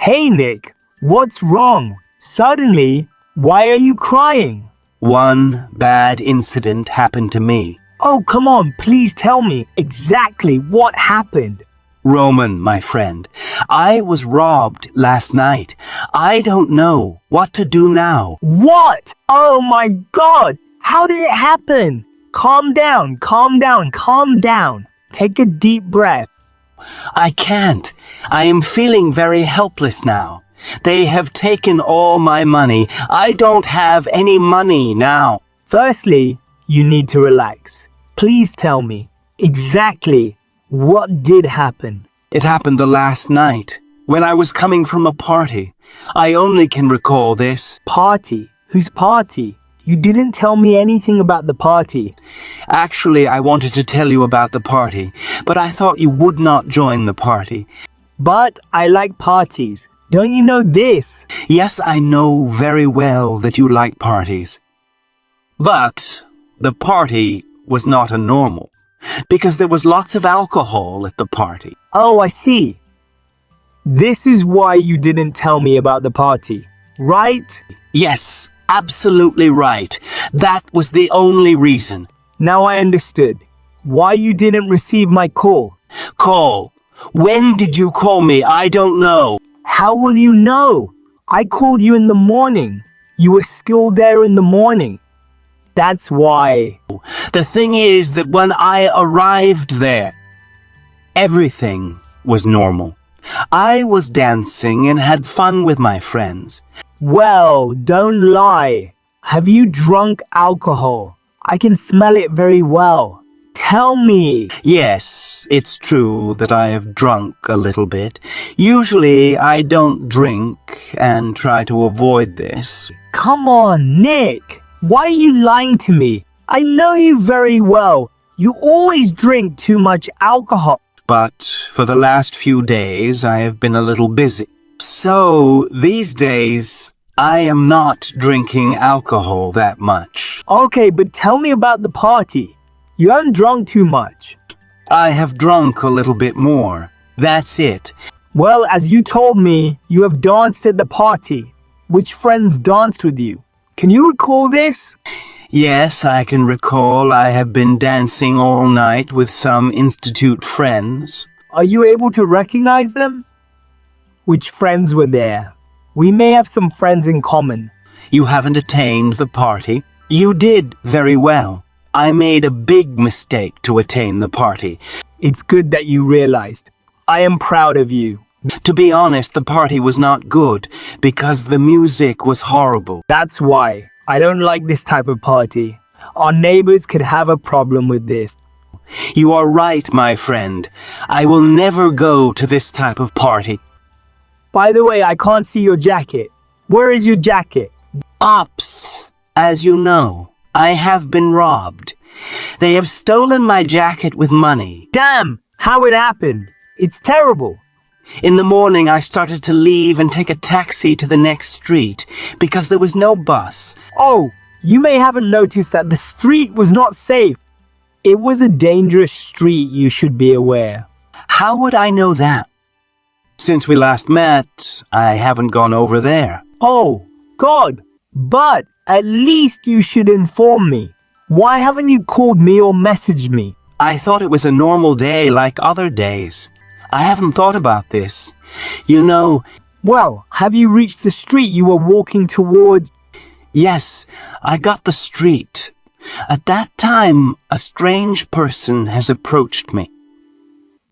Hey Nick, what's wrong? Suddenly, why are you crying? One bad incident happened to me. Oh, come on, please tell me exactly what happened. Roman, my friend, I was robbed last night. I don't know what to do now. What? Oh my God! How did it happen? Calm down, calm down, calm down. Take a deep breath. I can't. I am feeling very helpless now. They have taken all my money. I don't have any money now. Firstly, you need to relax. Please tell me exactly what did happen. It happened the last night, when I was coming from a party. I only can recall this. Party? Whose party? You didn't tell me anything about the party. Actually, I wanted to tell you about the party, but I thought you would not join the party. But I like parties. Don't you know this? Yes, I know very well that you like parties. But the party was not a normal, because there was lots of alcohol at the party. Oh, I see. This is why you didn't tell me about the party, right? Yes, absolutely right. That was the only reason. Now I understood why you didn't receive my call. Call? When did you call me? I don't know. How will you know? I called you in the morning. You were still there in the morning. That's why. The thing is that when I arrived there, everything was normal. I was dancing and had fun with my friends. Well, don't lie. Have you drunk alcohol? I can smell it very well. Tell me. Yes, it's true that I have drunk a little bit. Usually I don't drink and try to avoid this. Come on, Nick. Why are you lying to me? I know you very well. You always drink too much alcohol. But for the last few days I have been a little busy. So these days I am not drinking alcohol that much. Okay, but tell me about the party. You haven't drunk too much. I have drunk a little bit more. That's it. Well, as you told me, you have danced at the party. Which friends danced with you? Can you recall this? Yes, I can recall I have been dancing all night with some institute friends. Are you able to recognize them? Which friends were there? We may have some friends in common. You haven't attained the party. You did very well. I made a big mistake to attain the party. It's good that you realized. I am proud of you. To be honest, the party was not good because the music was horrible. That's why I don't like this type of party. Our neighbors could have a problem with this. You are right, my friend. I will never go to this type of party. By the way, I can't see your jacket. Where is your jacket? Ops, as you know, I have been robbed. They have stolen my jacket with money. Damn, how it happened. It's terrible. In the morning, I started to leave and take a taxi to the next street because there was no bus. Oh, you may haven't noticed that the street was not safe. It was a dangerous street, you should be aware. How would I know that? Since we last met, I haven't gone over there. Oh, God, but at least you should inform me. Why haven't you called me or messaged me? I thought it was a normal day like other days. I haven't thought about this. You know... Well, have you reached the street you were walking towards? Yes, I got the street. At that time, a strange person has approached me.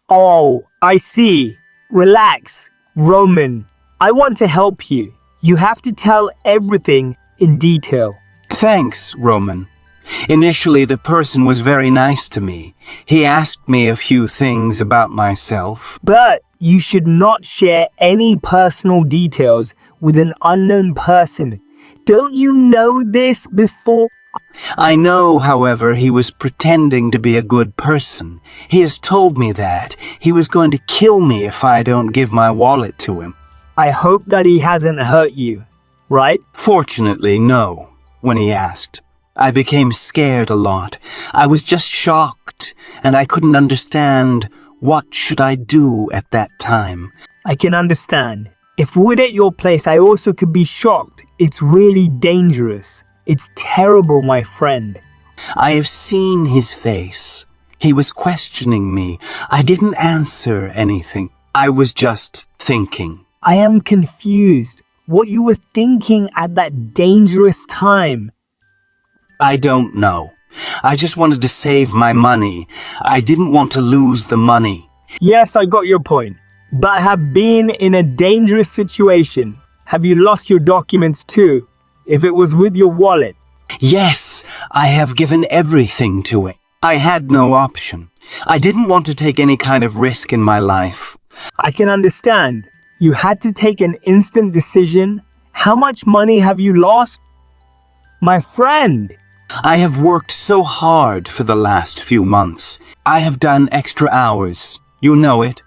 Oh, I see. Relax, Roman. I want to help you. You have to tell everything in detail. Thanks, Roman. Initially, the person was very nice to me. He asked me a few things about myself. But you should not share any personal details with an unknown person. Don't you know this before? I know, however, he was pretending to be a good person. He has told me that. He was going to kill me if I don't give my wallet to him. I hope that he hasn't hurt you, right? Fortunately, no, when he asked. I became scared a lot. I was just shocked, and I couldn't understand what should I do at that time. I can understand. If we're at your place, I also could be shocked. It's really dangerous. It's terrible, my friend. I have seen his face. He was questioning me. I didn't answer anything. I was just thinking. I am confused. What you were thinking at that dangerous time? I don't know. I just wanted to save my money. I didn't want to lose the money. Yes, I got your point. But I have been in a dangerous situation. Have you lost your documents too? If it was with your wallet. Yes, I have given everything to it. I had no option. I didn't want to take any kind of risk in my life. I can understand. You had to take an instant decision. How much money have you lost? My friend. I have worked so hard for the last few months. I have done extra hours. You know it.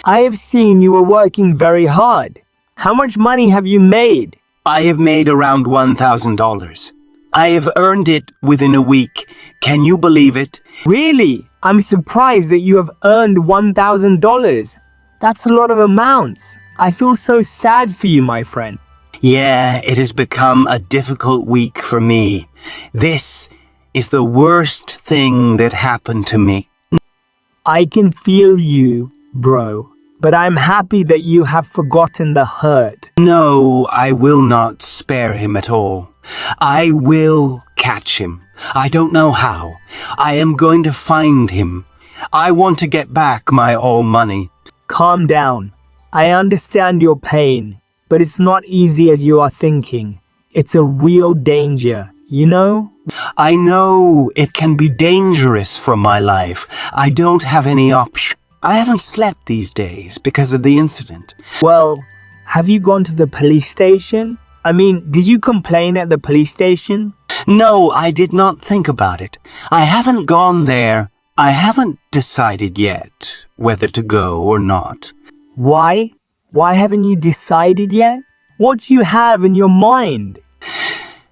I have seen you were working very hard. How much money have you made? I have made around $1,000. I have earned it within a week. Can you believe it? Really? I'm surprised that you have earned $1,000. That's a lot of amounts. I feel so sad for you, my friend. Yeah, it has become a difficult week for me. This is the worst thing that happened to me. I can feel you, bro. But I'm happy that you have forgotten the hurt. No, I will not spare him at all. I will catch him. I don't know how. I am going to find him. I want to get back my all money. Calm down. I understand your pain, but it's not easy as you are thinking. It's a real danger, you know? I know it can be dangerous for my life. I don't have any option. I haven't slept these days because of the incident. Well, have you gone to the police station? I mean, did you complain at the police station? No, I did not think about it. I haven't gone there. I haven't decided yet whether to go or not. Why? Why haven't you decided yet? What do you have in your mind?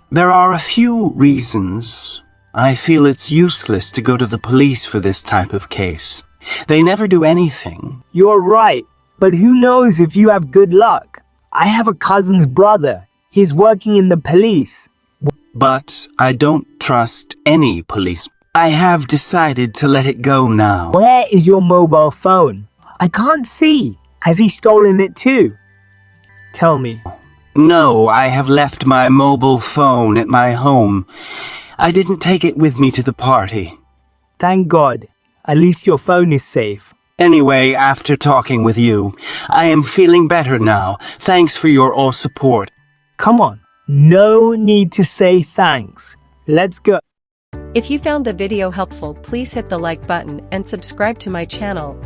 There are a few reasons. I feel it's useless to go to the police for this type of case. They never do anything. You're right, but who knows if you have good luck? I have a cousin's brother. He's working in the police. But I don't trust any police. I have decided to let it go now. Where is your mobile phone? I can't see. Has he stolen it too? Tell me. No, I have left my mobile phone at my home. I didn't take it with me to the party. Thank God. At least your phone is safe. Anyway, after talking with you, I am feeling better now. Thanks for your all support. Come on. No need to say thanks. Let's go. If you found the video helpful, please hit the like button and subscribe to my channel.